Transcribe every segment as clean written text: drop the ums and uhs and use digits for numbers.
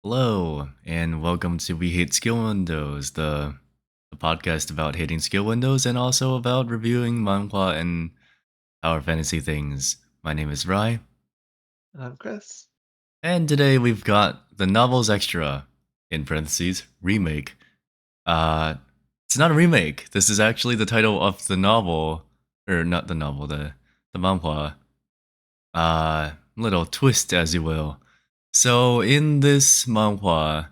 Hello, and welcome to We Hate Skill Windows, the podcast about hating skill windows and also about reviewing manhwa and our fantasy things. My name is Rai, I'm Chris. and today we've got the novels extra, in parentheses, remake. Uh, it's not a remake. This is actually the title of the novel, or not the novel, the manhwa. Little twist, as you will. So in this manhwa,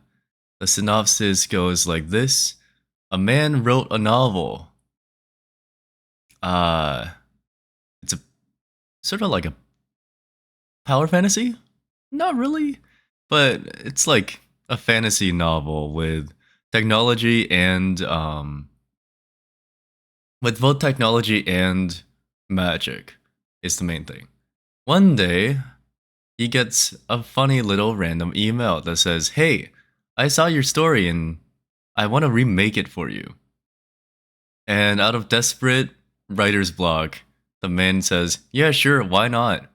the synopsis goes like this: a man wrote a novel. Uh, it's a sort of like a power fantasy? Not really, but it's like a fantasy novel with technology and with both technology and magic is the main thing. One day, he gets a funny little random email that says, "Hey, I saw your story and I want to remake it for you." And out of desperate writer's block, the man says, "Yeah, sure, why not?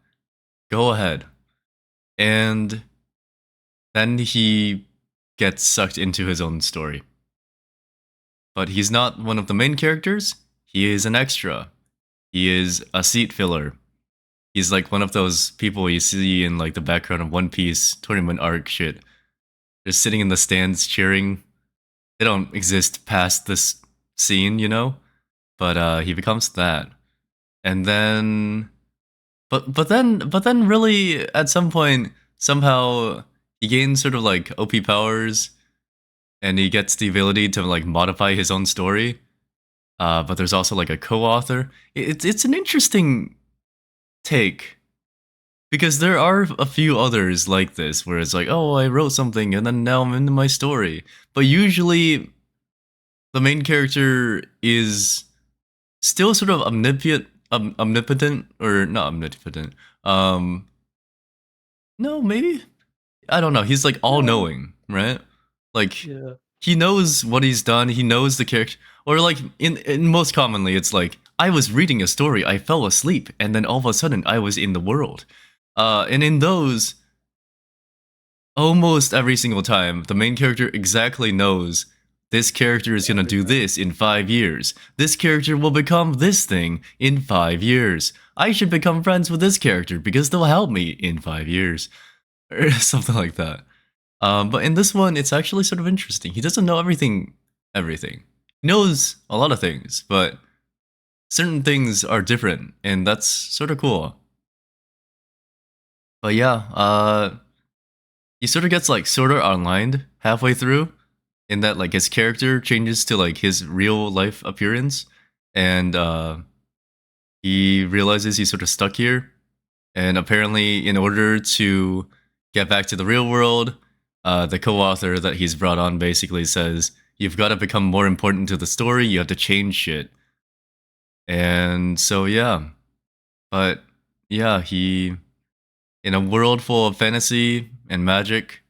Go ahead." And then he gets sucked into his own story. But he's not one of the main characters, he is an extra. He is a seat filler. He's like one of those people you see in like the background of One Piece tournament arc shit. Just sitting in the stands cheering. They don't exist past this scene, you know? But he becomes that. And then but then really at some point somehow he gains sort of like OP powers and he gets the ability to like modify his own story. But there's also like a co-author. It's an interesting take because there are a few others like this where it's like, oh, I wrote something and then now I'm into my story. But usually the main character is still sort of omnipotent or not omnipotent. Um, no, maybe I don't know. He's like all No. knowing, right? Like Yeah. he knows what he's done. He knows the character, or like in most commonly, it's like I was reading a story, I fell asleep, and then all of a sudden I was in the world. And in those, almost every single time, the main character exactly knows this character is gonna do Everything. this in 5 years. This character will become this thing in 5 years. I should become friends with this character because they'll help me in 5 years, or something like that. But in this one, it's actually sort of interesting. He doesn't know everything. Everything. He knows a lot of things, but certain things are different, and that's sort of cool. But yeah, he sort of gets like sort of online halfway through, in that like his character changes to like his real life appearance, and he realizes he's sort of stuck here, and apparently, in order to get back to the real world, the co-author that he's brought on basically says, "You've got to become more important to the story. You have to change shit." And so yeah, but yeah, he in a world full of fantasy and magic,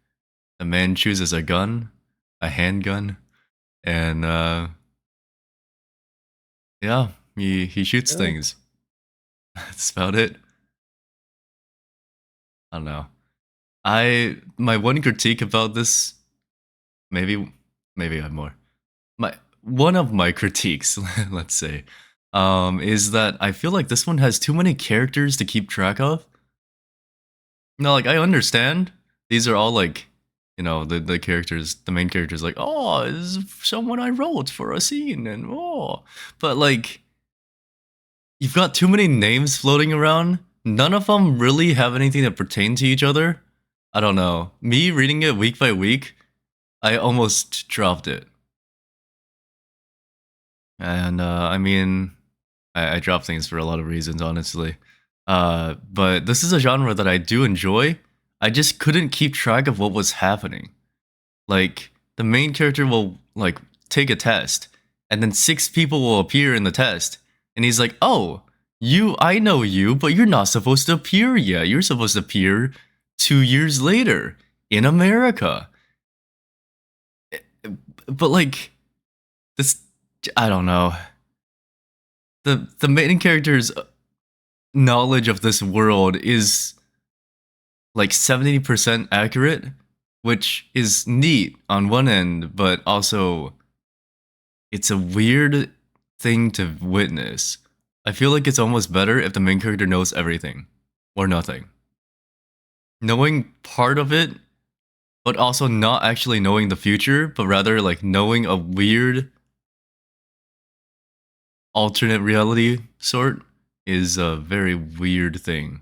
the man chooses a gun, a handgun, and yeah, he shoots Yeah. things. That's about it. I don't know. I my one critique about this, maybe maybe I have more. My one of my critiques, let's say, is that I feel like this one has too many characters to keep track of. No, like I understand these are all like, the characters, the main characters, like, oh, this is someone I wrote for a scene, and oh, but like you've got too many names floating around. None of them really have anything that pertain to each other. I don't know. Me reading it week by week, I almost dropped it. And I mean, I drop things for a lot of reasons, honestly. But this is a genre that I do enjoy. I just couldn't keep track of what was happening. Like the main character will like take a test, and then six people will appear in the test, and he's like, "Oh, I know you, but you're not supposed to appear yet. You're supposed to appear 2 years later in America." But like this, I don't know. The main character's knowledge of this world is like 70% accurate, which is neat on one end, but also it's a weird thing to witness. I feel like it's almost better if the main character knows everything or nothing. Knowing part of it, but also not actually knowing the future, but rather like knowing a weird alternate reality sort is a very weird thing.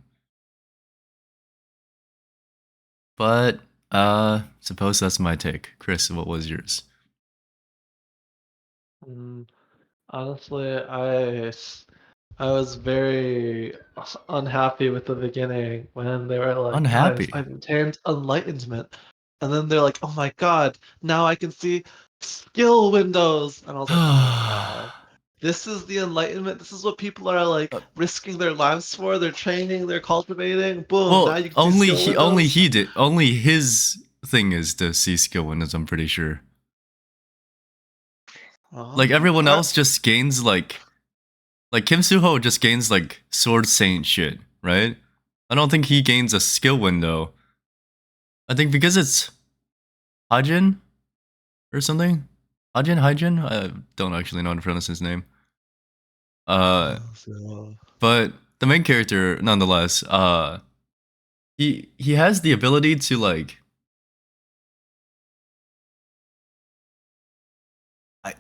But suppose that's my take. Chris, what was yours? Mm, Honestly, I was very unhappy with the beginning when they were like, guys, Unhappy. I've attained enlightenment. And then they're like, oh my god, now I can see skill windows. And I was like, oh my god. This is the enlightenment. This is what people are like risking their lives for. They're training, they're cultivating. Boom, now Well, you can see skill only windows. he did. Only his thing is to see skill windows. I'm pretty sure. Like everyone I, else just gains like Kim Suho just gains like sword saint shit, right? I don't think he gains a skill window. I think because it's Hajin or something. Hajin. I don't actually know how to pronounce his name. Uh, so, but the main character, nonetheless, he has the ability to like I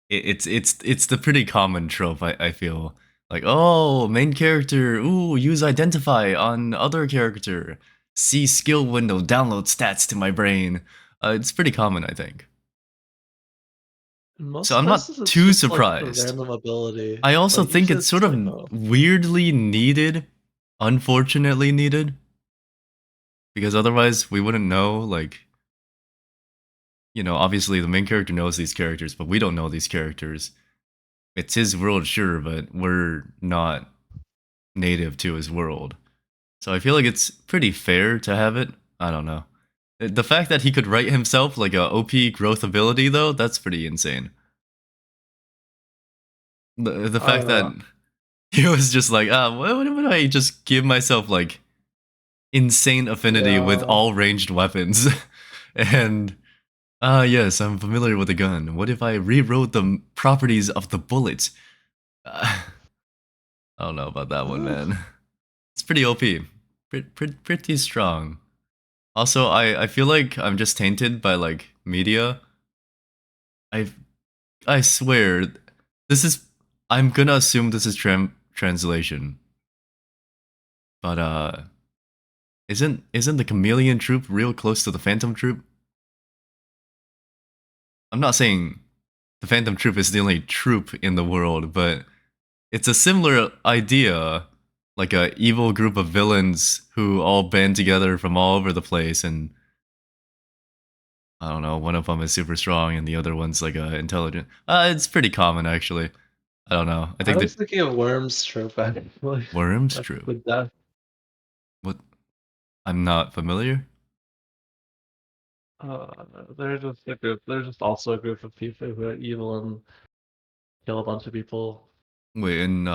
it's the pretty common trope I feel like, oh, main character, ooh, use identify on other character, see skill window, download stats to my brain. It's pretty common, I think. in So most I'm places, not it's too just like a surprised. random ability. I also Like think usually it's sort it's like, of oh, weirdly needed, unfortunately needed, because otherwise we wouldn't know. Like, obviously the main character knows these characters, but we don't know these characters. It's his world, sure, but we're not native to his world. So I feel like it's pretty fair to have it. I don't know. The fact that he could write himself like a OP growth ability, though, that's pretty insane. The I fact don't that know. he was just like, what would I just give myself like insane affinity with Yeah. all ranged weapons? And yes, I'm familiar with the gun. What if I rewrote the properties of the bullet? I don't know about that one, man. It's pretty OP. Pretty strong. Also, I feel like I'm just tainted by like media. I I swear, this is. I'm gonna assume this is translation, but isn't the chameleon troop real close to the phantom troop? I'm not saying the phantom troop is the only troop in the world, but it's a similar idea, like a evil group of villains who all band together from all over the place, and I don't know, one of them is super strong and the other one's like intelligent. It's pretty common actually. I don't know. I I think was the thinking of Worm's trope actually. worms That's troop. the death. What? I'm not familiar. Uh, they're just a group. They're just also a group of people who are evil and kill a bunch of people. Wait, in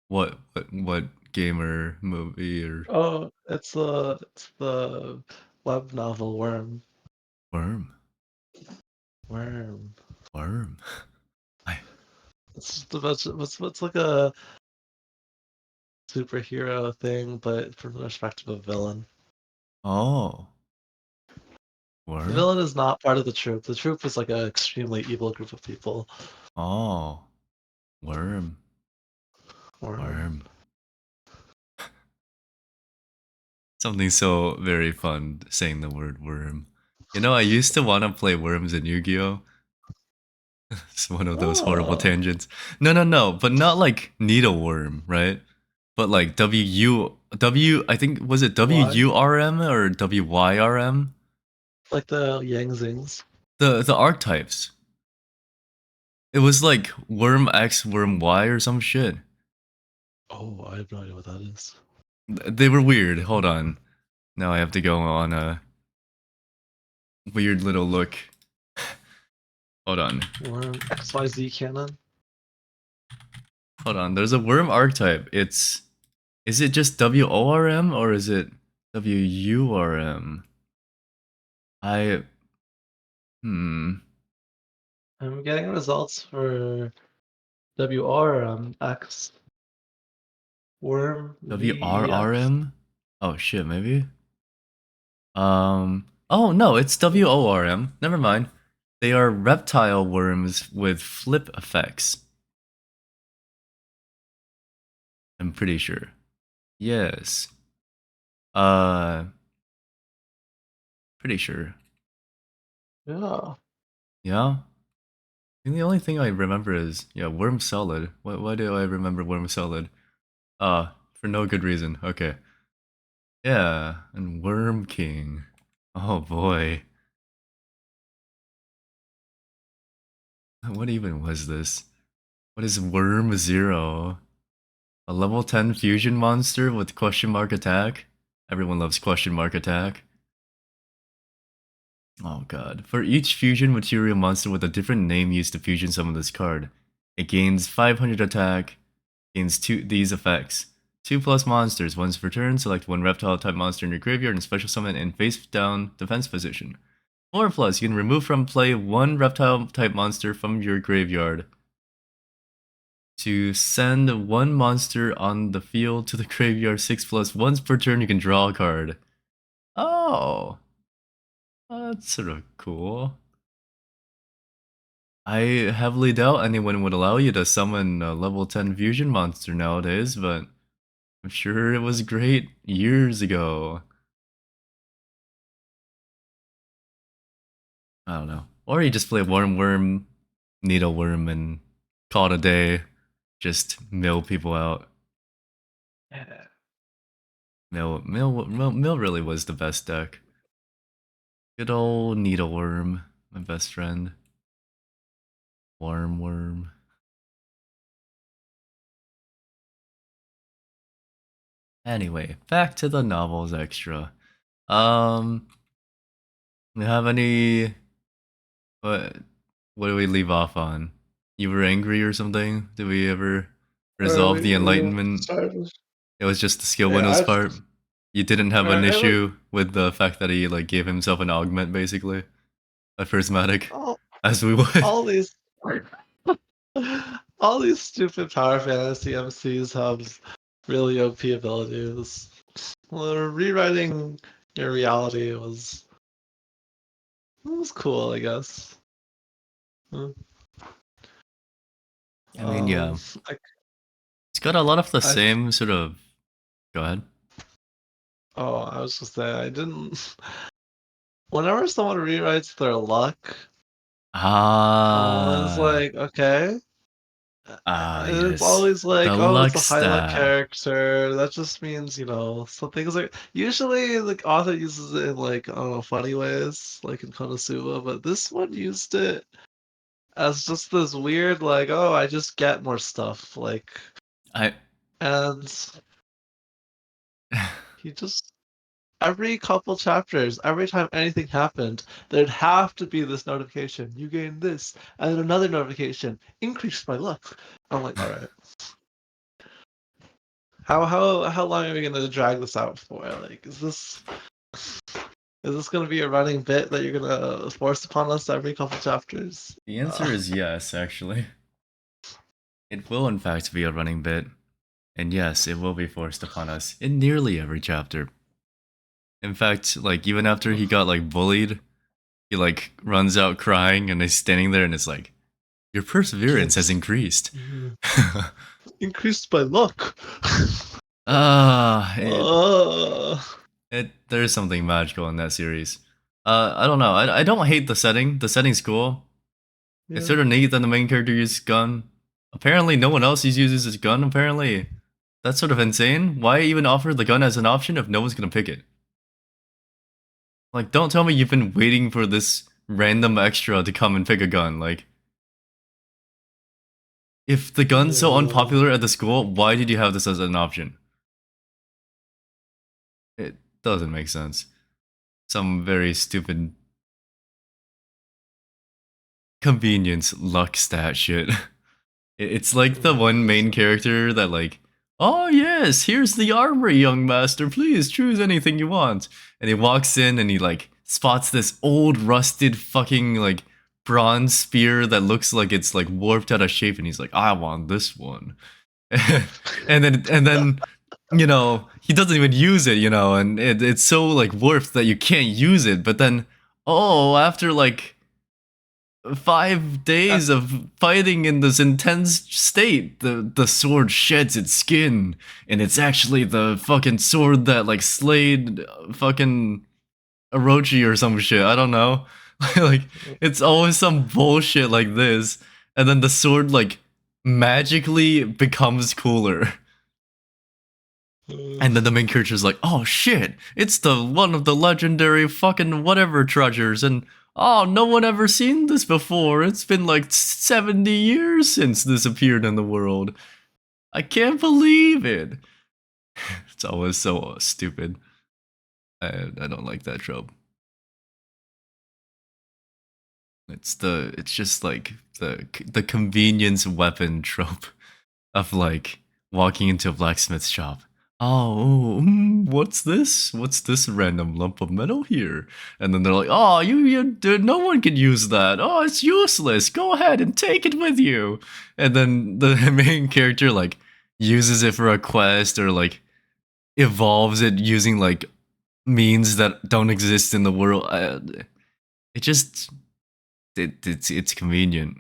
what game or movie or Oh, it's the web novel Worm. worm? Worm. Worm. I It's just a bunch of, what's like a superhero thing, but from the perspective of a villain. oh The worm. villain is not part of the troop. The troop is like an extremely evil group of people. Oh worm. Worm. Worm. Something so very fun saying the word worm. I used to want to play worms in Yu-Gi-Oh. It's one of those horrible Oh, tangents. No, but not like needleworm, right? But like I think was it why? WURM or WYRM? Like the Yangzings. The archetypes. It was like worm X, worm Y or some shit. Oh, I have no idea what that is. They were weird. Hold on. Now I have to go on a weird little look. Hold on. Worm XYZ canon? Hold on. There's a worm archetype. Is it just WORM or is it WURM? I hmm I'm getting results for WR X Worm VEX. WRRM. Oh shit, maybe. Oh no, it's WORM. Never mind. They are reptile worms with flip effects. I'm pretty sure. Yes. Uh, pretty sure. Yeah. Yeah. I think the only thing I remember is worm salad. Why do I remember worm salad? For no good reason. Okay. Yeah, and Worm King. Oh boy. What even was this? What is Worm Zero? A level 10 fusion monster with question mark attack? Everyone loves question mark attack. Oh god. For each fusion material monster with a different name used to fusion summon this card, it gains 500 attack, gains these effects. 2 plus monsters. Once per turn, select one reptile type monster in your graveyard and special summon in face down defense position. 4 plus, you can remove from play one reptile type monster from your graveyard. To send one monster on the field to the graveyard 6 plus, once per turn you can draw a card. Oh, that's sort of cool. I heavily doubt anyone would allow you to summon a level 10 fusion monster nowadays, but I'm sure it was great years ago. I don't know. Or you just play Worm, Needleworm, and call it a day. Just mill people out. Yeah. Mill really was the best deck. Good old Needleworm, my best friend. Worm. Anyway, back to the novels extra. Um, you have any? What? What do we leave off on? You were angry or something? Did we ever resolve the We have enlightenment? started. It was just the skill Yeah, windows I just, part. You didn't have an I like issue with the fact that he like gave himself an augment basically, a prismatic, all as we would. all these all these stupid power fantasy MCs have really OP abilities. Well, rewriting your reality was cool, I guess. Hmm. I mean, yeah, I, it's got a lot of the I same sort of. Go ahead. I was just saying I didn't. Whenever someone rewrites their luck, I'm always Ah, like, okay. And it's yes, always like, the oh, it's luck a high luck stat. character. That just means, some things like usually the author uses it in like, I don't know, funny ways, like in Konosuba, but this one used it as just this weird, like, oh, I just get more stuff. I. And he just every couple chapters, every time anything happened, there'd have to be this notification. You gain this, and then another notification. Increased by luck. I'm like, all right. How long are we gonna drag this out for? Like, is this gonna be a running bit that you're gonna force upon us every couple chapters? The answer is yes, actually. It will, in fact, be a running bit. And yes, it will be forced upon us in nearly every chapter. In fact, like, even after he got, like, bullied, he, like, runs out crying and is standing there and it's like, your perseverance has Yes. increased. Increased by luck. Ah, uh, there's something magical in that series. I don't know. I don't hate the setting. The setting's cool. It's yeah. sort of neat that the main character uses gun. Apparently, no one else uses his gun. Apparently, that's sort of insane. Why even offer the gun as an option if no one's gonna pick it? Like, don't tell me you've been waiting for this random extra to come and pick a gun. Like, if the gun's so Yeah. unpopular at the school, why did you have this as an option? It doesn't make sense. Some very stupid convenience luck stat shit. It's like the one main character that like, oh yes, here's the armory, young master. Please choose anything you want. And he walks in and he like spots this old rusted fucking like bronze spear that looks like it's like warped out of shape, and he's like, I want this one. And then you know, he doesn't even use it, you know, and it's so like warped that you can't use it. But then, oh, after like 5 days of fighting in this intense state, the sword sheds its skin, and it's actually the fucking sword that like slayed fucking Orochi or some shit. I don't know. Like it's always some bullshit like this, and then the sword like magically becomes cooler. And then the main character's like, oh shit, it's the one of the legendary fucking whatever treasures, and oh, no one ever seen this before. It's been like 70 years since this appeared in the world. I can't believe it. It's always so stupid. I don't like that trope. It's just like the convenience weapon trope of like walking into a blacksmith shop. Oh, what's this? What's this random lump of metal here? And then they're like, oh, no one can use that. Oh, it's useless. Go ahead and take it with you. And then the main character like uses it for a quest or like evolves it using like means that don't exist in the world. It just it's convenient.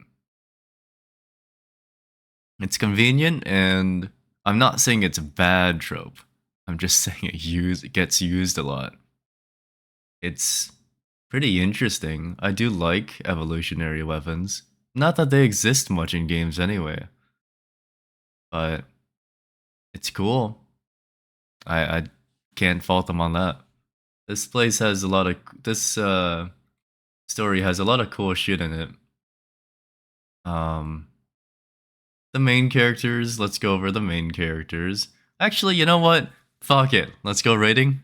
It's convenient, and I'm not saying it's a bad trope. I'm just saying it gets used a lot. It's pretty interesting. I do like evolutionary weapons. Not that they exist much in games anyway, but it's cool. I can't fault them on that. This place has a lot of this story has a lot of cool shit in it. Um, the main characters. Let's go over the main characters. Actually, you know what? Fuck it. Let's go rating.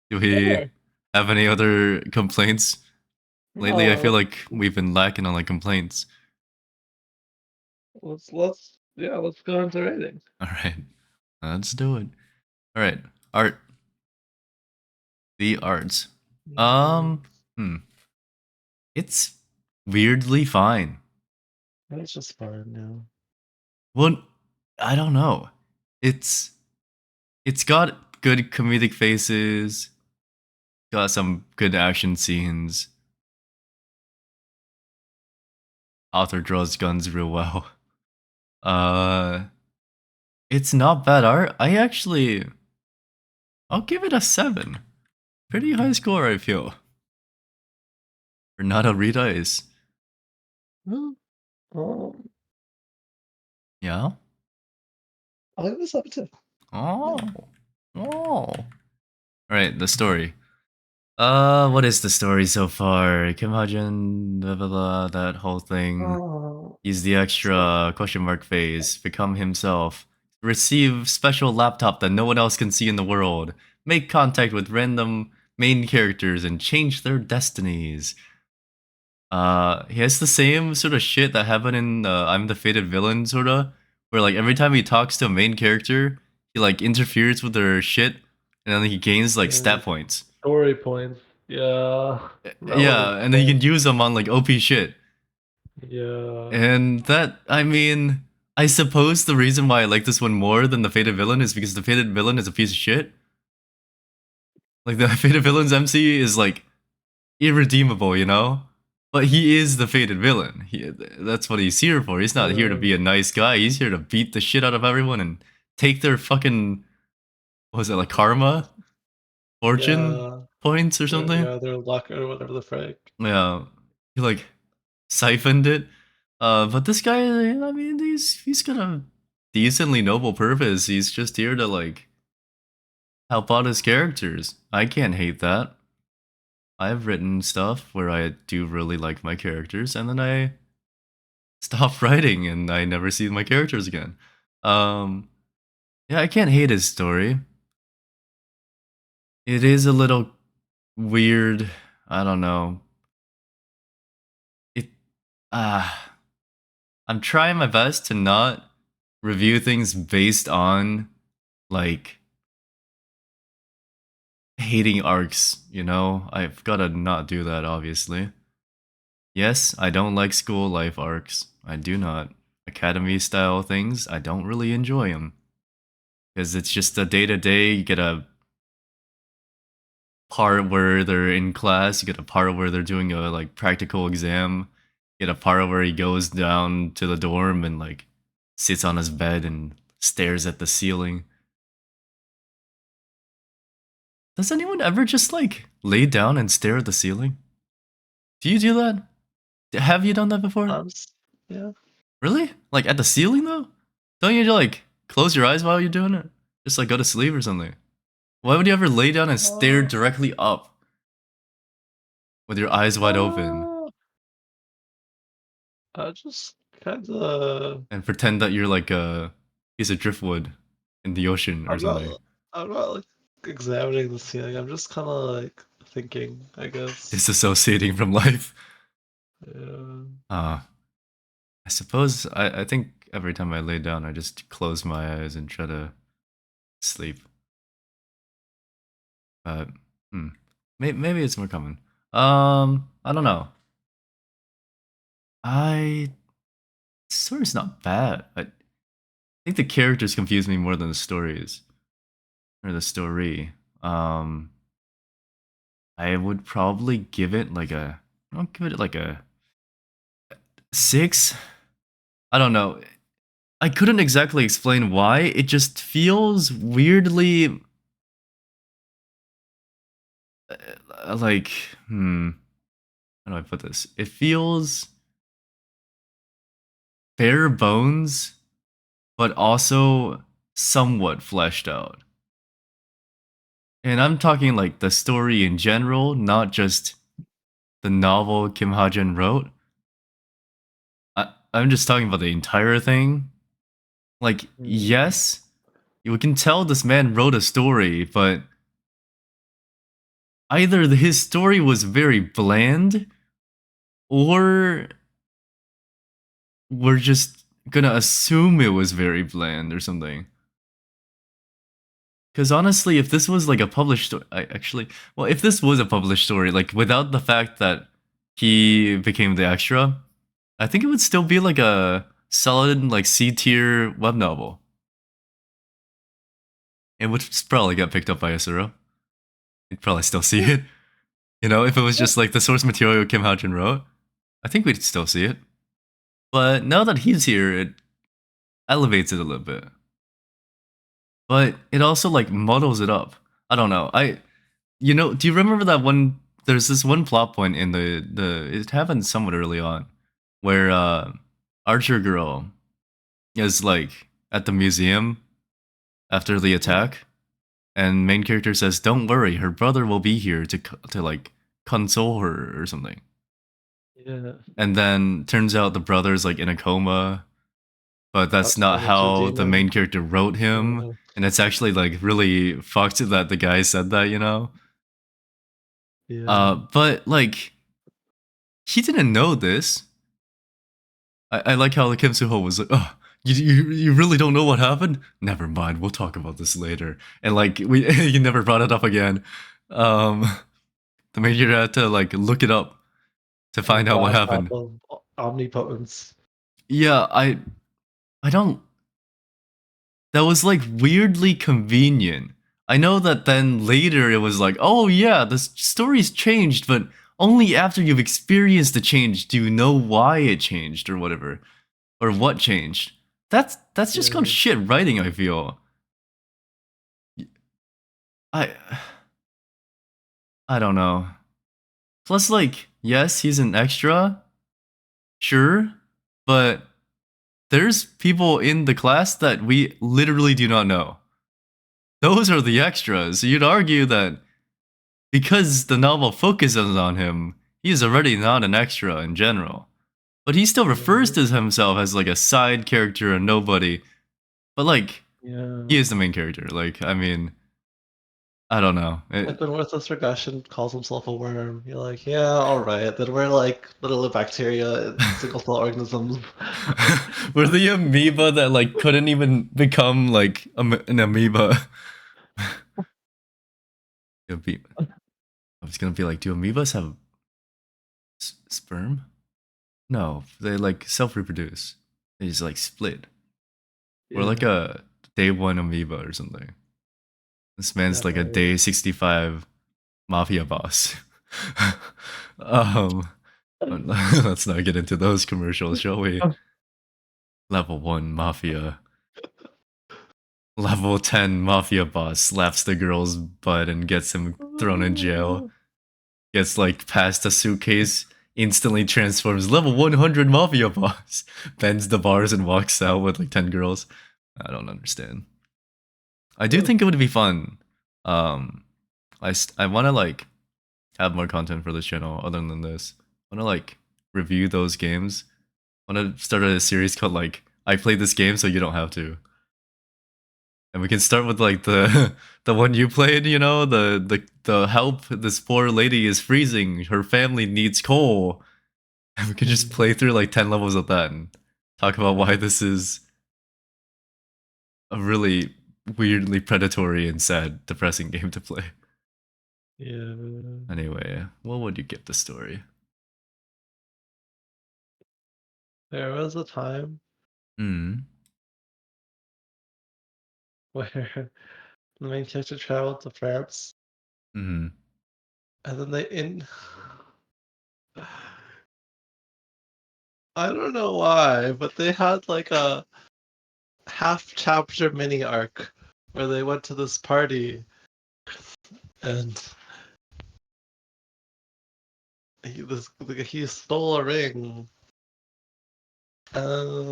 Do we Sure. have any other complaints? Lately, I feel No, like we've been lacking on like complaints. let's go into ratings. All right, let's do it. All right, art. The arts. Um, hmm. It's weirdly fine. That's just fine now. Well, I don't know. It's it's got good comedic faces. Got some good action scenes. Author draws guns real well. Uh, it's not bad art. I'll give it a 7. Pretty high score, I feel. For not a read ice. Well, um, Yeah? I'll give this up too. Oh. Yeah. Oh. Alright, the story. What is the story so far? Kim Ha-jin, blah blah blah, that whole thing. Oh, Use the extra question mark phase. Become himself. Receive special laptop that no one else can see in the world. Make contact with random main characters and change their destinies. He has the same sort of shit that happened in I'm the Fated Villain, sorta, where like every time he talks to a main character, he like interferes with their shit, and then he gains like yeah. stat points. Story points. Yeah. Relevance Yeah, and then he can points. use them on like OP shit. Yeah. And that, I mean, I suppose the reason why I like this one more than the Fated Villain is because the Fated Villain is a piece of shit. Like the Fated Villain's MC is like irredeemable, you know? But he is the fated villain. That's what he's here for. He's not here to be a nice guy. He's here to beat the shit out of everyone and take their fucking, what was it, like karma? Fortune Yeah. points or something? Yeah, their luck or whatever the frick. Yeah. He like siphoned it. But this guy, I mean, he's got a decently noble purpose. He's just here to like help out his characters. I can't hate that. I've written stuff where I do really like my characters, and then I stop writing and I never see my characters again. Um, yeah, I can't hate his story. It is a little weird. I don't know. It I'm trying my best to not review things based on like hating arcs, you know? I've gotta not do that, obviously. Yes, I don't like school life arcs. I do not. Academy style things, I don't really enjoy them. Because it's just a day to day, you get a part where they're in class, you get a part where they're doing a like practical exam, you get a part where he goes down to the dorm and like sits on his bed and stares at the ceiling. Does anyone ever just like lay down and stare at the ceiling? Do you do that? Have you done that before? s- yeah. Really? Like at the ceiling though? Don't you like close your eyes while you're doing it? Just like go to sleep or something. Why would you ever lay down and stare Uh, directly up with your eyes wide open uh, I just kind of. and pretend that you're like a piece of driftwood in the ocean or I'm something? not. I'm not like examining the ceiling. I'm just kind of like thinking, I guess. Disassociating from life. Yeah. Uh, I suppose I think every time I lay down, I just close my eyes and try to sleep. But hmm, maybe it's more common. I don't know. I story's not bad. I think the characters confuse me more than the stories or the story. I would probably give it like a. I'll give it like a 6. I don't know. I couldn't exactly explain why. It just feels weirdly like how do I put this? It feels bare bones, but also somewhat fleshed out. And I'm talking like the story in general, not just the novel Kim Ha-jin wrote. I'm just talking about the entire thing. Like, Hmm. yes, you can tell this man wrote a story, but either his story was very bland, or we're just gonna assume it was very bland or something. Because honestly, if this was like a published story, if this was a published story, like without the fact that he became the extra, I think it would still be like a solid like C tier web novel. It would probably get picked up by Asura. You'd probably still see Yeah. it. You know, if it was Yeah. just like the source material Kim Ha-jin wrote, I think we'd still see it. But now that he's here, it elevates it a little bit. But it also like muddles it up. I don't know. Do you remember that one? There's this one plot point in the. It happened somewhat early on, where Archer girl is like at the museum after the attack, and main character says, "Don't worry, her brother will be here to like console her or something." Yeah. And then turns out the brother's like in a coma, but About that's to not turn into a how the demon. main character wrote him. Yeah. And it's actually like really fucked that the guy said that, you know? Yeah. But like he didn't know this. I like how the Kim Soo-ho was like, oh, you really don't know what happened? Never mind, we'll talk about this later. And like we he never brought it up again. Um the main character had to like look it up to A find out what flash top happened. of omnipotence. Yeah, I don't that was like weirdly convenient. I know that then later it was like, oh yeah, the story's changed, but only after you've experienced the change do you know why it changed or whatever, or what changed. That's just kind of Yeah. shit writing. I feel. I I don't know. Plus, like, yes, he's an extra, sure, but there's people in the class that we literally do not know. Those are the extras. You'd argue that because the novel focuses on him, he is already not an extra in general. But he still refers Yeah. to himself as like a side character and nobody. But like, Yeah. he is the main character. Like, I mean, I don't know. Like when Worthless Regression calls himself a worm, you're like, yeah, alright. Then we're like little bacteria, single cell organisms. We're the amoeba that like couldn't even become like an amoeba. It'll be. I was gonna be like, do amoebas have sperm? No, they like self-reproduce. They just like split. Or like Yeah, a day one amoeba or something. This man's like a definitely. day 65 mafia boss. um, let's not get into those commercials, shall we? Level 1 mafia. Level 10 mafia boss slaps the girl's butt and gets him thrown in jail. Gets like past a suitcase, instantly transforms. Level 100 mafia boss. Bends the bars and walks out with like 10 girls. I don't understand. I do think it would be fun. Um, I want to like have more content for this channel other than this. I want to like review those games. I want to start a series called like I played this game so you don't have to. And we can start with like the the one you played, you know, the help this poor lady is freezing, her family needs coal. And we can just play through like 10 levels of that and talk about why this is a really weirdly predatory and sad, depressing game to play. Yeah. Anyway, what would you give the story? There was a time Hmm. where the main character traveled to France, Hmm. and then they in. I don't know why, but they had like a half chapter mini arc where they went to this party and he stole a ring. And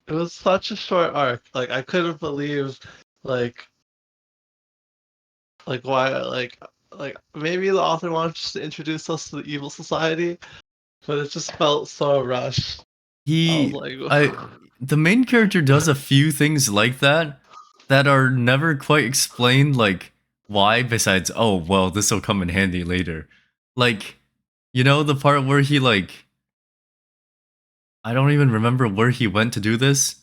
it was such a short arc. Like I couldn't believe like why like maybe the author wanted just to introduce us to the evil society, but it just felt so rushed. I was He, like, I, the main character does a few things like that that are never quite explained, like why. Besides, oh well, this will come in handy later. Like, you know, the part where he like, I don't even remember where he went to do this.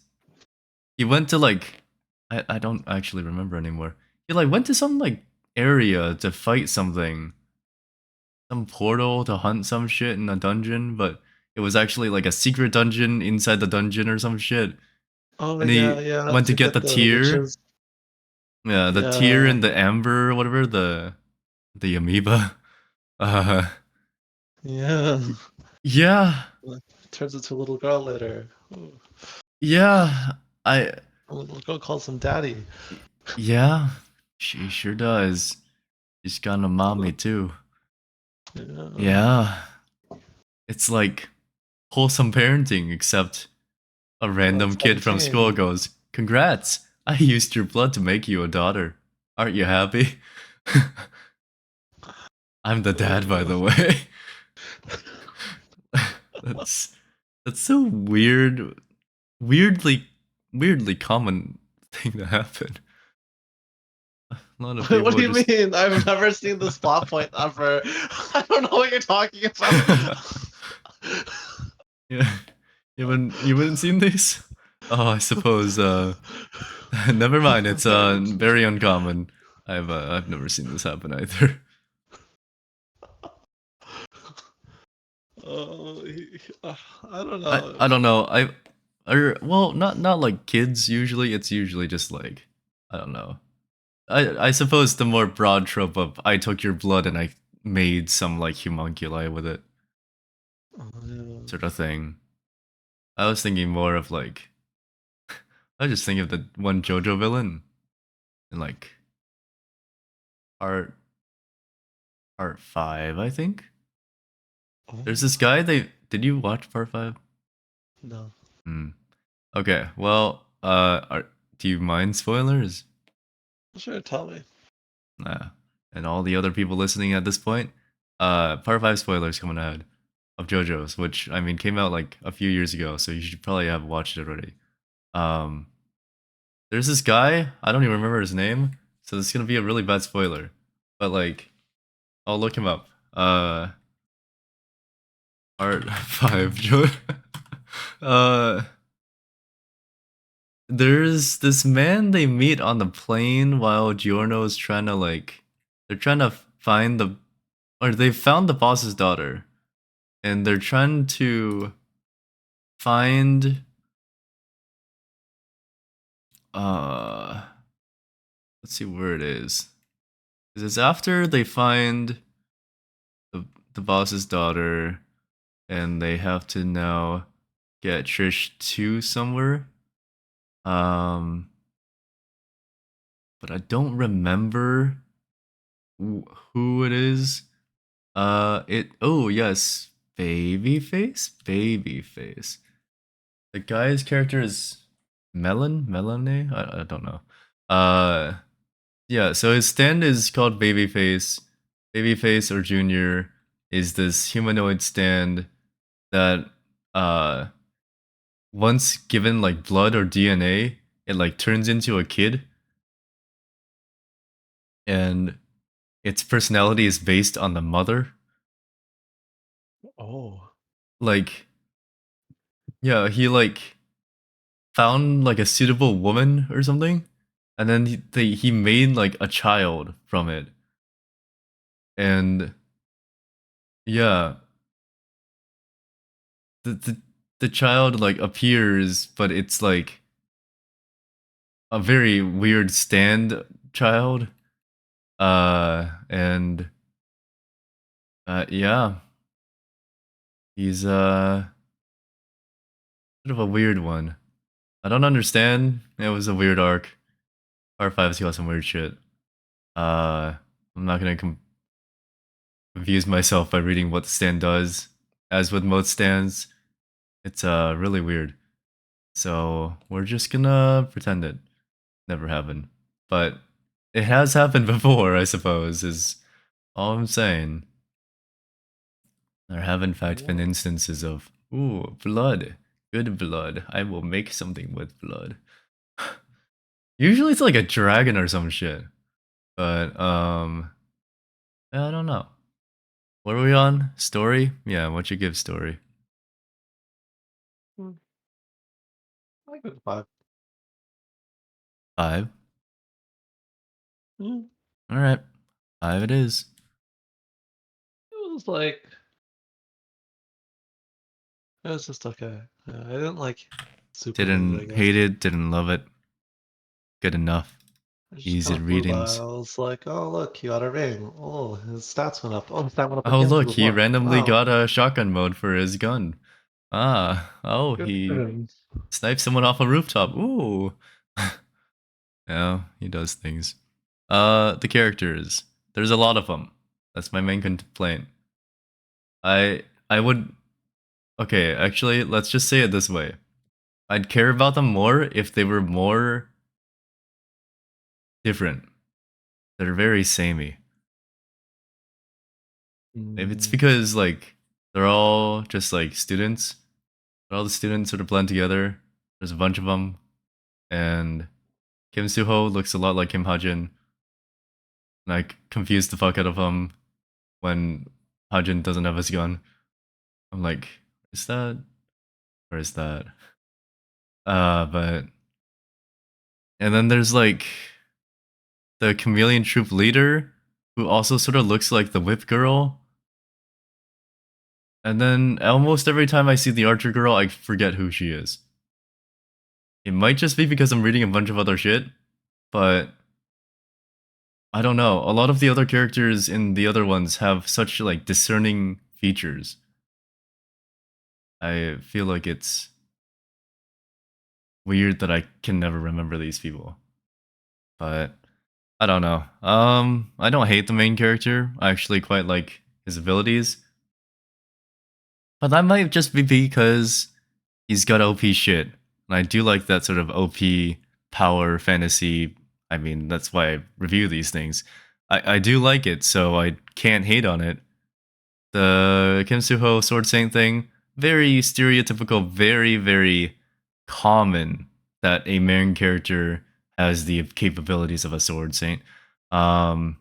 He went to like, I don't actually remember anymore. He like went to some like area to fight something, some portal to hunt some shit in a dungeon, but it was actually like a secret dungeon inside the dungeon or some shit. oh And yeah, he yeah, went to to get the get the tear. witches. Yeah, the tear Yeah, and the amber or whatever, the amoeba. Uh yeah. yeah. Turns into a little girl later. Ooh. Yeah. I A little girl calls him daddy. yeah. She sure does. She's got a mommy too. Yeah. Yeah. It's like wholesome parenting, except a Oh, random it's kid from school fighting. goes, "Congrats! I used your blood to make you a daughter. Aren't you happy?" I'm the dad, by the way. that's that's so weird, weirdly, weirdly common thing to happen. A lot of What people do are you just. mean? I've never seen this plot point ever. I don't know what you're talking about. Yeah, you haven't seen these? Oh, I suppose. Never mind. It's very uncommon. I've never seen this happen either. Oh, I don't I know. don't know. Or well, not like kids. Usually, it's usually just like I don't know. I suppose the more broad trope of I took your blood and I made some like homunculi with it Oh, yeah. sort of thing. I was thinking more of like I was just thinking of the one JoJo villain in like part part 5, I think. There's this Oh, guy. They did you watch part 5? no. Hmm. Okay. Well, do you mind spoilers? Sure, tell me. Nah. And all the other people listening at this point, part 5 spoilers coming ahead of JoJo's, which I mean came out like a few years ago, so you should probably have watched it already. Um, there's this guy, I don't even remember his name, so this is gonna be a really bad spoiler. But like, I'll look him up. Part 5 JoJo. uh, there's this man they meet on the plane while Giorno's trying to like they're trying to find the, or they found the boss's daughter, and they're trying to find, uh, let's see where it is. It's after they find the the boss's daughter, and they have to now get Trish to somewhere. Um, but I don't remember who it is. Oh yes, Babyface. The guy's character is Melanie. I don't know. Uh, yeah. So his stand is called Babyface. Babyface or Junior is this humanoid stand that uh once given like blood or DNA, it like turns into a kid, and its personality is based on the mother. Oh. Like, yeah, he like found like a suitable woman or something, and then he made like a child from it, and yeah, the the child like appears, but it's like a very weird stand child, and yeah, he's sort of a weird one. I don't understand. It was a weird arc. Part 5's got some weird shit. I'm not gonna confuse myself by reading what the stand does. As with most stands, it's really weird. So we're just gonna pretend it never happened. But it has happened before, I suppose, is all I'm saying. There have in fact been Whoa. instances of, ooh, blood. Good blood. I will make something with blood. Usually it's like a dragon or some shit. But I don't know. What are we on? Story? Yeah, what you give story? Hmm, I give it a 5. 5. Mm, Alright. 5 it is. it was like it was just okay. I didn't like super hate it, I Didn't guess. hate it, didn't love it. Good enough. It just Easy kind of flew by. readings. I was like, oh look, he got a ring. Oh, his stats went up. Oh, his stat went up Oh again look, to a he 1. randomly Wow, got a shotgun mode for his gun. Oh, good for he him. sniped someone off a rooftop. Ooh. Yeah, he does things. The characters. There's a lot of them. That's my main complaint. I would okay, actually, let's just say it this way. I'd care about them more if they were more different. They're very samey. Maybe it's Mm, because like they're all just like students. All the students sort of blend together. There's a bunch of them, and Kim Suho looks a lot like Kim Hajin, and I confused the fuck out of him when Hajin doesn't have his gun. I'm like, is that or is that? But and then there's like the chameleon troop leader who also sort of looks like the whip girl. And then almost every time I see the archer girl, I forget who she is. It might just be because I'm reading a bunch of other shit, but I don't know. A lot of the other characters in the other ones have such like discerning features. I feel like it's weird that I can never remember these people. But I don't know. I don't hate the main character. I actually quite like his abilities. But that might just be because he's got OP shit. And I do like that sort of OP power fantasy. I mean, that's why I review these things. I do like it, so I can't hate on it. The Kim Suho Sword Saint thing, very stereotypical, very, very common that a main character has the capabilities of a Sword Saint. Um,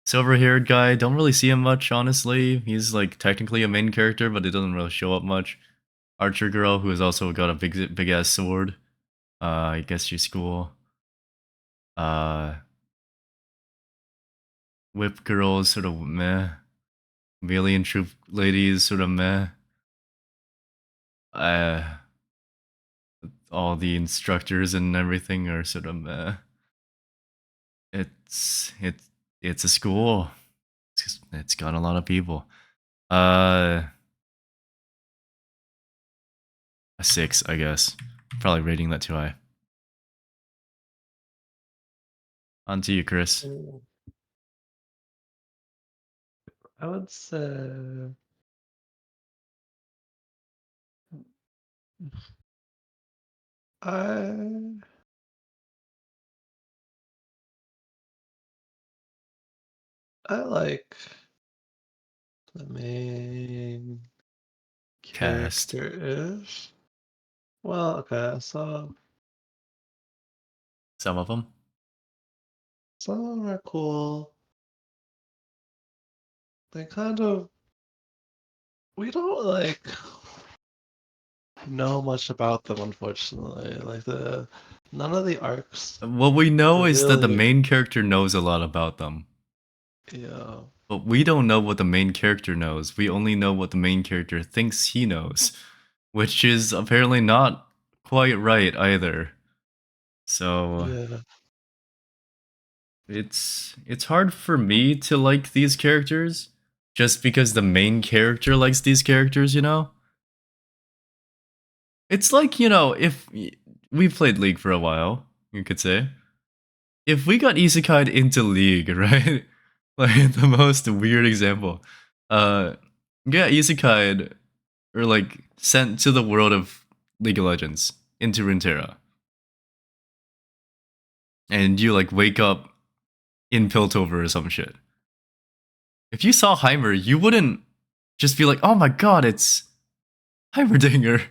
Silver haired guy, don't really see him much, honestly. He's like technically a main character, but it doesn't really show up much. Archer girl, who has also got a big ass sword. I guess she's cool. Uh, Whip girl is sort of meh. Chameleon troop lady is sort of meh. Uh, all the instructors and everything are sort of meh. It's it's it's a school. It's got a lot of people. Uh, a 6, I guess. Probably rating that too high. On to you, Chris. Mm, I would say I I like the main Cast. character-ish. Well, okay, so Some of them. some of them are cool. They kind of we don't like know much about them, unfortunately. Like the none of the arcs What we know is that the really, main character knows a lot about them. yeah, But we don't know what the main character knows. We only know what the main character thinks he knows, which is apparently not quite right either. So yeah, it's hard for me to like these characters just because the main character likes these characters, you know? It's like, if we played League for a while, you could say. If we got isekai'd into League, right? Like the most weird example. Yeah, isekai'd or like sent to the world of League of Legends into Runeterra. And you like wake up in Piltover or some shit. If you saw Heimer, you wouldn't just be like, "Oh my god, it's Heimerdinger."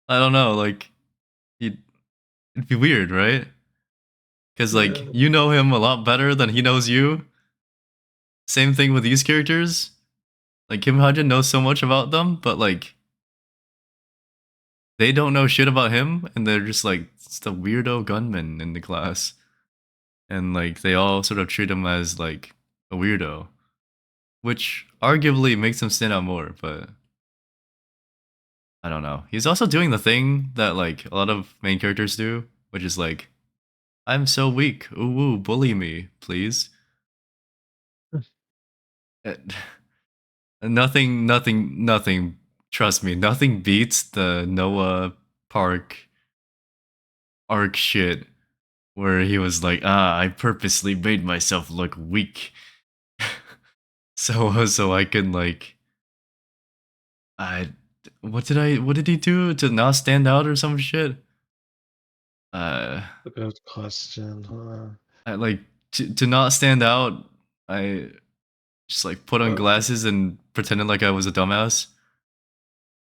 I don't know, like it'd be weird, right? Because like yeah, you know him a lot better than he knows you. Same thing with these characters. Like Kim Hajin knows so much about them, but like they don't know shit about him, and they're just like it's the weirdo gunman in the class, and like they all sort of treat him as like a weirdo, which arguably makes him stand out more. But I don't know. He's also doing the thing that like a lot of main characters do, which is like, I'm so weak. Ooh, ooh bully me, please. Uh, nothing. Trust me, nothing beats the Noah Park arc shit where he was like, I purposely made myself look weak, so I can like, I, what did he do to not stand out or some shit? Uh, a good question, huh? I like to not stand out. I just like put on Or, glasses and pretended like I was a dumbass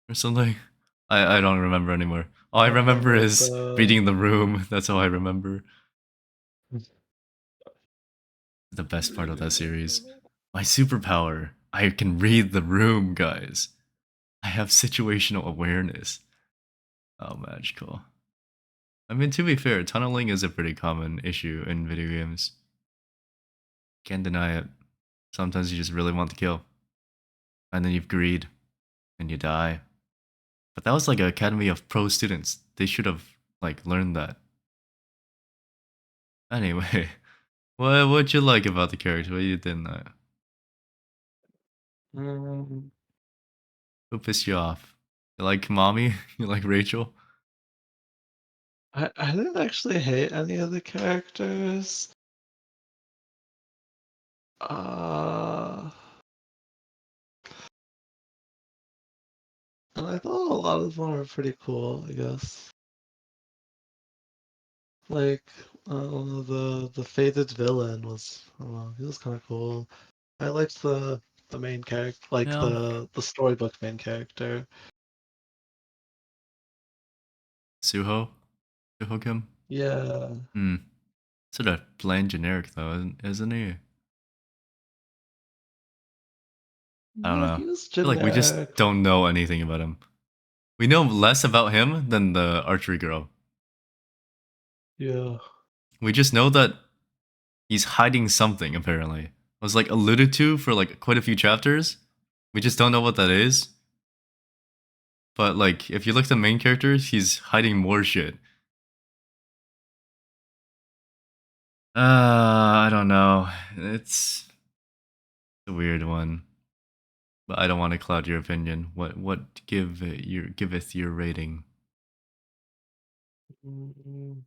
or something. I don't remember anymore. All I okay, remember well, is reading the room. That's all I remember. The best part of that series. My superpower. I can read the room, guys. I have situational awareness. Oh, magical. I mean, to be fair, tunneling is a pretty common issue in video games. Can't deny it. Sometimes you just really want to kill. And then you've greed. And you die. But that was like an academy of pro students. They should have, like, learned that. Anyway, what'd you like about the character? What you didn't like? mm, Who pissed you off? You like Mommy? You like Rachel? I didn't actually hate any of the characters. Uh, and I thought a lot of them were pretty cool, I guess. Like, the fated villain was, I don't know, he was kind of cool. I liked the main character, like Yeah. the storybook main character. Suho? Suho Kim? Yeah, Hmm. Sort of bland generic though, isn't he? I don't yeah, know. he was I feel like we just generic. don't know anything about him. We know less about him than the archery girl. Yeah, We just know that he's hiding something, apparently. was like alluded to for like quite a few chapters. We just don't know what that is. But like, if you look at the main character, he's hiding more shit. I don't know. It's a weird one, but I don't want to cloud your opinion. What giveth your rating? Mm,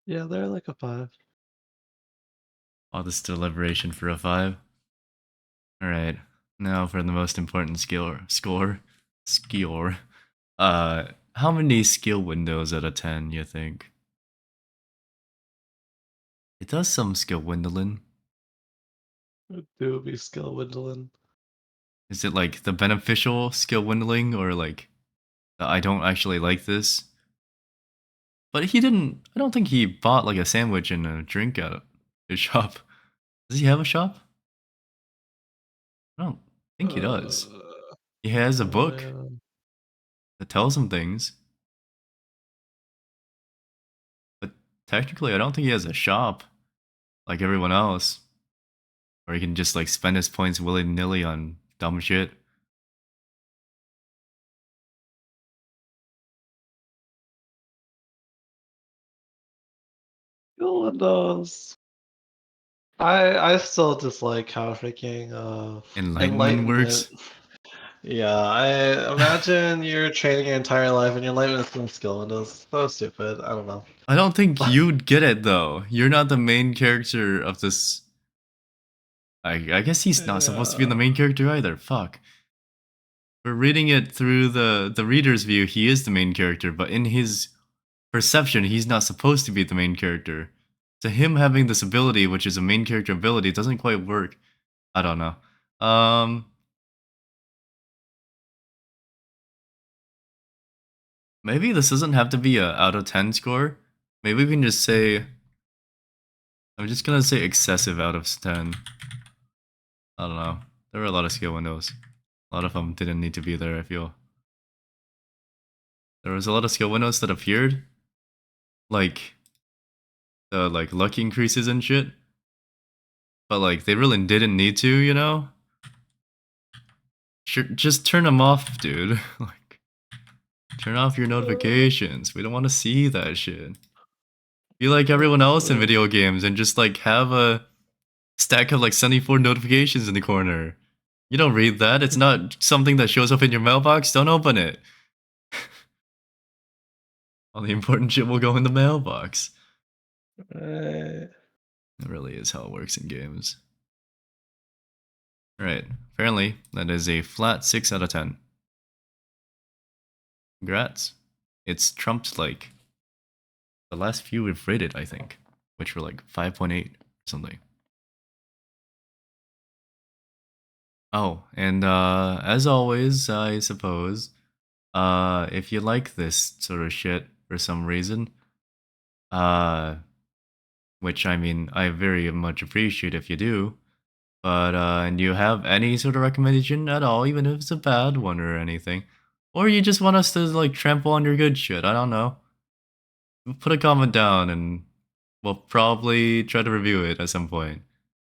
yeah, they're like a 5. All this deliberation for a 5. All right, now for the most important score. How many skill windows out of 10 you think? It does some skill windowing. It do be skill dwindling. Is it like the beneficial skill windowing or like the I don't actually like this? But he didn't. I don't think he bought like a sandwich and a drink at his shop. Does he have a shop? I don't think he does. Uh, He has a oh book yeah. that tells him things, but technically, I don't think he has a shop like everyone else, or he can just like spend his points willy nilly on dumb shit. Skill windows. I still dislike how freaking Enlightenment enlightenment. works. Yeah, I imagine you're training your entire life and your enlightenment is doing skill windows. So stupid. I don't know. I don't think you'd get it though. You're not the main character of this. I guess he's not supposed to be the Yeah. main character either. Fuck. We're reading it through the reader's view. He is the main character, but in his perception, he's not supposed to be the main character. So him having this ability, which is a main character ability, doesn't quite work. I don't know. Um, Maybe this doesn't have to be a out of 10 score. Maybe we can just say I'm just gonna say excessive out of 10. I don't know. There were a lot of skill windows. A lot of them didn't need to be there. I feel there was a lot of skill windows that appeared, like the like luck increases and shit. But like they really didn't need to, you know. Sure, just turn them off, dude. Like turn off your notifications. We don't want to see that shit. Be like everyone else in video games and just like have a stack of like 74 notifications in the corner. You don't read that. It's not something that shows up in your mailbox. Don't open it. All the important shit will go in the mailbox. Right. That really is how it works in games. Right. Apparently, that is a flat 6 out of 10. Congrats. It's trumped like the last few we've rated, I think, which were like 5.8 or something. Oh, and as always, I suppose, if you like this sort of shit for some reason, uh, which I mean, I very much appreciate if you do, but and you have any sort of recommendation at all, even if it's a bad one or anything, or you just want us to like trample on your good shit, I don't know. Put a comment down and we'll probably try to review it at some point.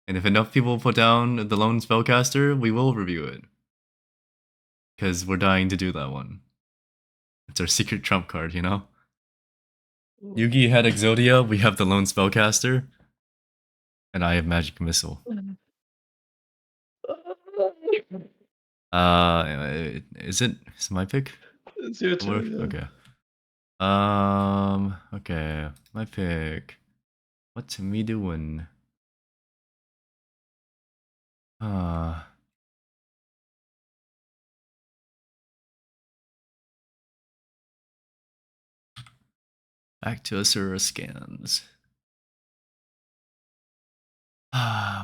And if enough people put down the Lone Spellcaster, we will review it. Because we're dying to do that one. It's our secret trump card, you know? Yugi had Exodia, we have the Lone Spellcaster, and I have Magic Missile. Is it my pick? It's your turn, yeah. Okay. Okay. My pick. What's me doing? Uh, Back to Asura scans.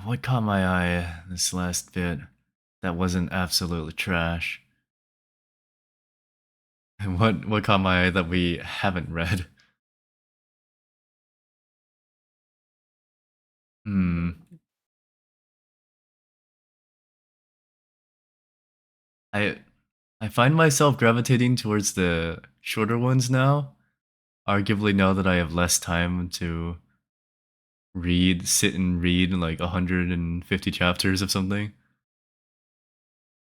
What caught my eye this last bit that wasn't absolutely trash? And what caught my eye that we haven't read? Hmm. I I find myself gravitating towards the shorter ones now, arguably now that I have less time to sit and read like 150 chapters of something.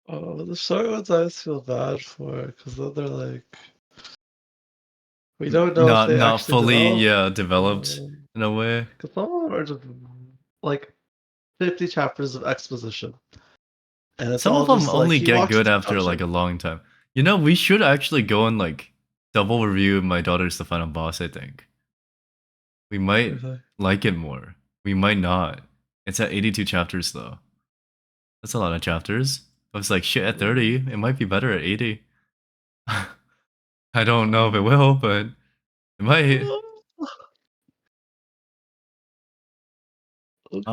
Oh, the short ones I always feel bad for because then they're like, we don't know if they Not actually fully, develop. yeah, developed in a way. Because some of them are just like 50 chapters of exposition, and it's Some of all them just like only he get walks good into after like dungeon. a long time. You know, we should actually go and like double review My Daughter's the Final Boss, I think. We might like it more. We might not. It's at 82 chapters though. That's a lot of chapters. I was like, shit, at 30, it might be better at 80. I don't know if it will, but it might. Oh,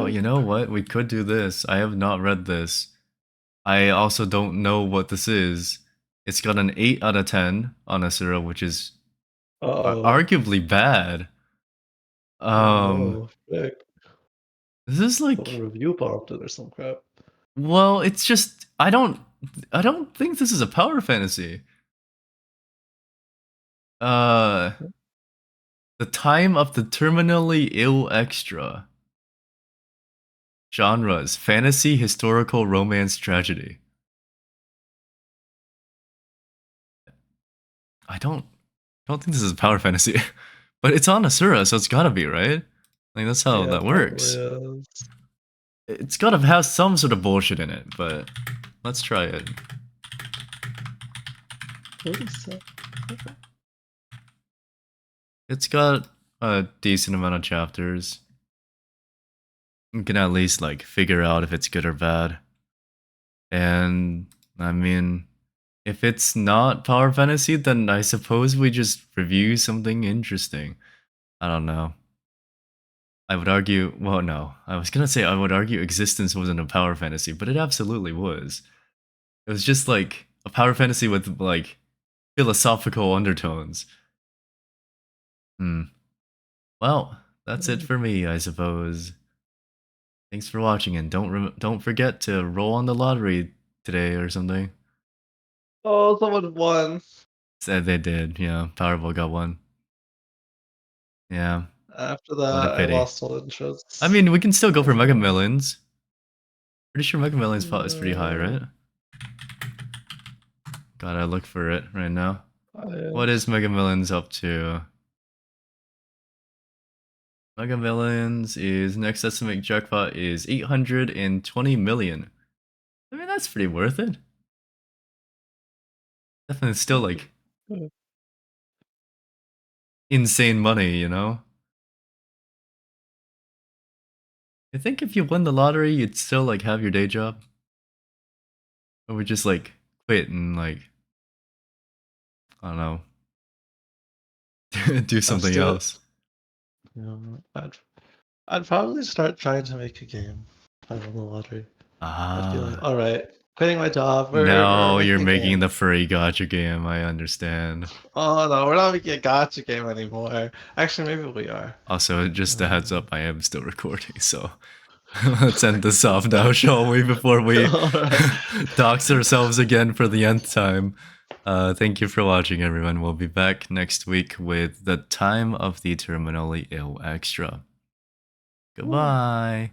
Okay. you know what? We could do this. I have not read this. I also don't know what this is. It's got an 8 out of 10 on Asura, which is Uh-oh. arguably bad. Oh Um, no. Frick. this is Someone like, review bombed it or some crap. well, it's just I don't think this is a power fantasy. Uh, The Time of the Terminally Ill Extra. Genres: fantasy, historical, romance, tragedy. I don't think this is a power fantasy, but it's on Asura, so it's gotta be, right? Like that's how Yeah, that it probably works. is. It's gotta have some sort of bullshit in it, but let's try it. 47. It's got a decent amount of chapters. You can at least like figure out if it's good or bad. And I mean, if it's not power fantasy, then I suppose we just review something interesting. I don't know. I would argue, well, no. I was gonna say I would argue Existence wasn't a power fantasy, but it absolutely was. It was just like a power fantasy with like philosophical undertones. Hmm. Well, that's it for me, I suppose. Thanks for watching, and don't forget to roll on the lottery today or something. Oh, someone won. Said they did, yeah. Powerball got one. Yeah, After what a that, I pity. lost all I interest. mean, we can still go for Mega Uh, Millions. Pretty sure Mega Millions pot is pretty high, uh, right? Gotta look for it right now. I, What is Mega Millions up to? Mega Millions is next estimated jackpot is 820 million. I mean, that's pretty worth it. Definitely still like insane money, you know? I think if you win the lottery, you'd still like have your day job. Or would just like quit and like, I don't know, do Let's something do it. else. Yeah, I'd probably start trying to make a game if I won the lottery. I'd be like, Ah. all right, quitting my job, we're Now you're making a making game. the furry gotcha game, I understand. Oh no, we're not making a gotcha game anymore. Actually, maybe we are. Also, just a heads up, Um, I am still recording, so let's end this off now, shall we, before we all right. dox ourselves again for the nth time. Thank you for watching, everyone. We'll be back next week with The Time of the Terminally Ill Extra. Goodbye.